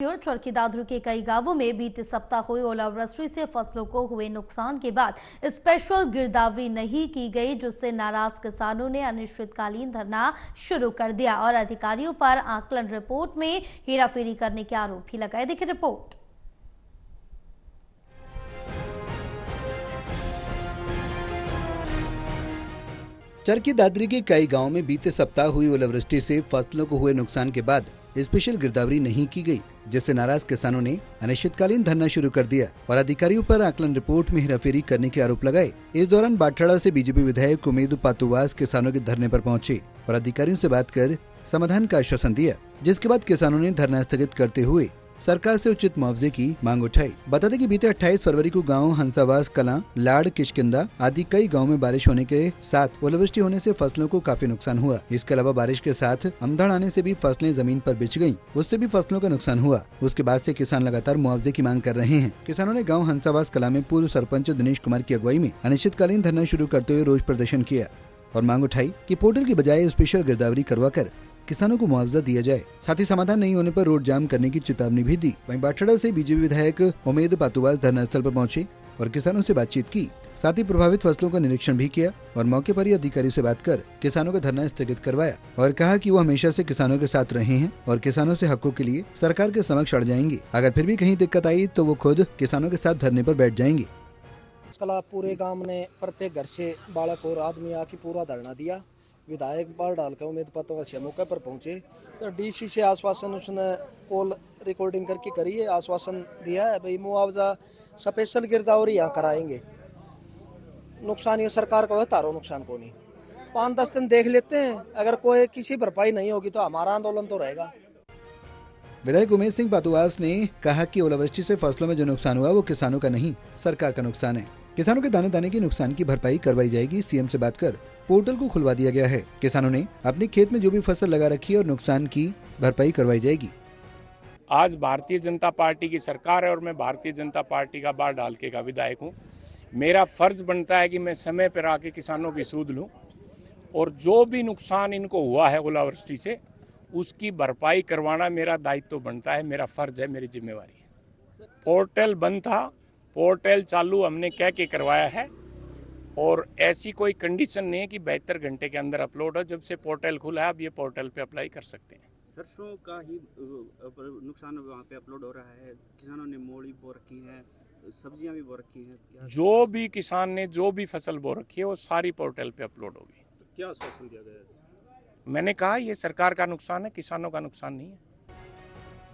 चरखी दादरी के कई गांवों में बीते सप्ताह हुई ओलावृष्टि से फसलों को हुए नुकसान के बाद स्पेशल गिरदावरी नहीं की गई, जिससे नाराज किसानों ने अनिश्चितकालीन धरना शुरू कर दिया और अधिकारियों पर आकलन रिपोर्ट में हेराफेरी करने के आरोप भी लगाए। देखिए रिपोर्ट। चरखी दादरी के कई गांवों में बीते सप्ताह हुई ओलावृष्टि से फसलों को हुए नुकसान के बाद स्पेशल गिरदावरी नहीं की गई, जिससे नाराज किसानों ने अनिश्चितकालीन धरना शुरू कर दिया और अधिकारियों पर आकलन रिपोर्ट में हेराफेरी करने के आरोप लगाए। इस दौरान बाटड़ा से बीजेपी विधायक उमेद पातुवास किसानों के धरने पर पहुंचे और अधिकारियों से बात कर समाधान का आश्वासन दिया, जिसके बाद किसानों ने धरना स्थगित करते हुए सरकार से उचित मुआवजे की मांग उठाई। बता दें कि बीते 28 फरवरी को गांव हंसावास कलां, लाड़, किशकिंदा आदि कई गांव में बारिश होने के साथ ओलावृष्टि होने से फसलों को काफी नुकसान हुआ। इसके अलावा बारिश के साथ अंधड़ आने से भी फसलें जमीन पर बिछ गयीं, उससे भी फसलों का नुकसान हुआ। उसके बाद से किसान लगातार मुआवजे की मांग कर रहे हैं। किसानों ने गाँव हंसावास कलां में पूर्व सरपंच दिनेश कुमार की अगुवाई में अनिश्चितकालीन धरना शुरू करते हुए रोष प्रदर्शन किया और मांग उठाई कि पोर्टल की बजाय स्पेशल गिरदावरी करवाकर किसानों को मुआवजा दिया जाए। साथ ही समाधान नहीं होने पर रोड जाम करने की चेतावनी भी दी। वहीं बाटड़ा से बीजेपी विधायक उमेद पातुवास धरना स्थल पर पहुंचे और किसानों से बातचीत की, साथ ही प्रभावित फसलों का निरीक्षण भी किया और मौके पर ही अधिकारी से बात कर किसानों का धरना स्थगित करवाया और कहा कि वो हमेशा से किसानों के साथ रहे हैं और किसानों से हकों के लिए सरकार के समक्ष अड़ जाएंगे। अगर फिर भी कहीं दिक्कत आई तो वो खुद किसानों के साथ धरने पर बैठ जाएंगे। पूरे गाँव ने प्रत्येक घर से बालक और आदमी आके पूरा धरना दिया। विधायक बार डालकर उमेद पातुवास मौके पर पहुंचे तो डीसी से आश्वासन उसने कॉल रिकॉर्डिंग करके करी है, आश्वासन दिया है भाई मुआवजा स्पेशल गिरदावरी यहाँ कराएंगे। नुकसान ये सरकार का है, तारो नुकसान को नहीं। 5-10 दिन देख लेते हैं, अगर कोई किसी भरपाई नहीं होगी तो हमारा आंदोलन तो रहेगा। विधायक उमेद सिंह पातुवास ने कहा कि ओलावृष्टि से फसलों में जो नुकसान हुआ वो किसानों का नहीं, सरकार का नुकसान है। किसानों के दाने दाने की नुकसान की भरपाई करवाई जाएगी। सीएम से बात कर पोर्टल को खुलवा दिया गया है। किसानों ने अपने खेत में जो भी फसल लगा रखी है और नुकसान की भरपाई करवाई जाएगी। आज भारतीय जनता पार्टी की सरकार है और मैं भारतीय जनता पार्टी का बार डालके का विधायक हूँ। मेरा फर्ज बनता है कि मैं समय पर आके किसानों की सूद लूँ और जो भी नुकसान इनको हुआ है ओलावृष्टि से उसकी भरपाई करवाना मेरा दायित्व बनता है, मेरा फर्ज है, मेरी जिम्मेवारी है। पोर्टल बंद था, पोर्टल चालू हमने कह के करवाया है और ऐसी कोई कंडीशन नहीं है कि 72 घंटे के अंदर अपलोड हो। जब से पोर्टल खुला है अब ये पोर्टल पे अप्लाई कर सकते हैं। सरसों का ही नुकसान वहाँ पे अपलोड हो रहा है। किसानों ने मूली बो रखी है, सब्जियां भी बो रखी हैं। जो भी किसान ने जो भी फसल बो रखी है वो सारी पोर्टल पे अपलोड होगी। तो क्या आश्वासन दिया गया? मैंने कहा ये सरकार का नुकसान है, किसानों का नुकसान नहीं है।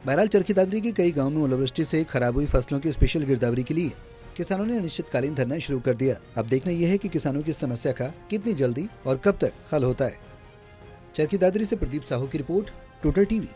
बहरहाल चरखी दादरी के कई गाँव में ओलावृष्टि से खराब हुई फसलों की स्पेशल गिरदावरी के लिए किसानों ने अनिश्चितकालीन धरना शुरू कर दिया। अब देखना यह है कि किसानों की समस्या का कितनी जल्दी और कब तक हल होता है। चरखी दादरी से प्रदीप साहू की रिपोर्ट, टोटल टीवी।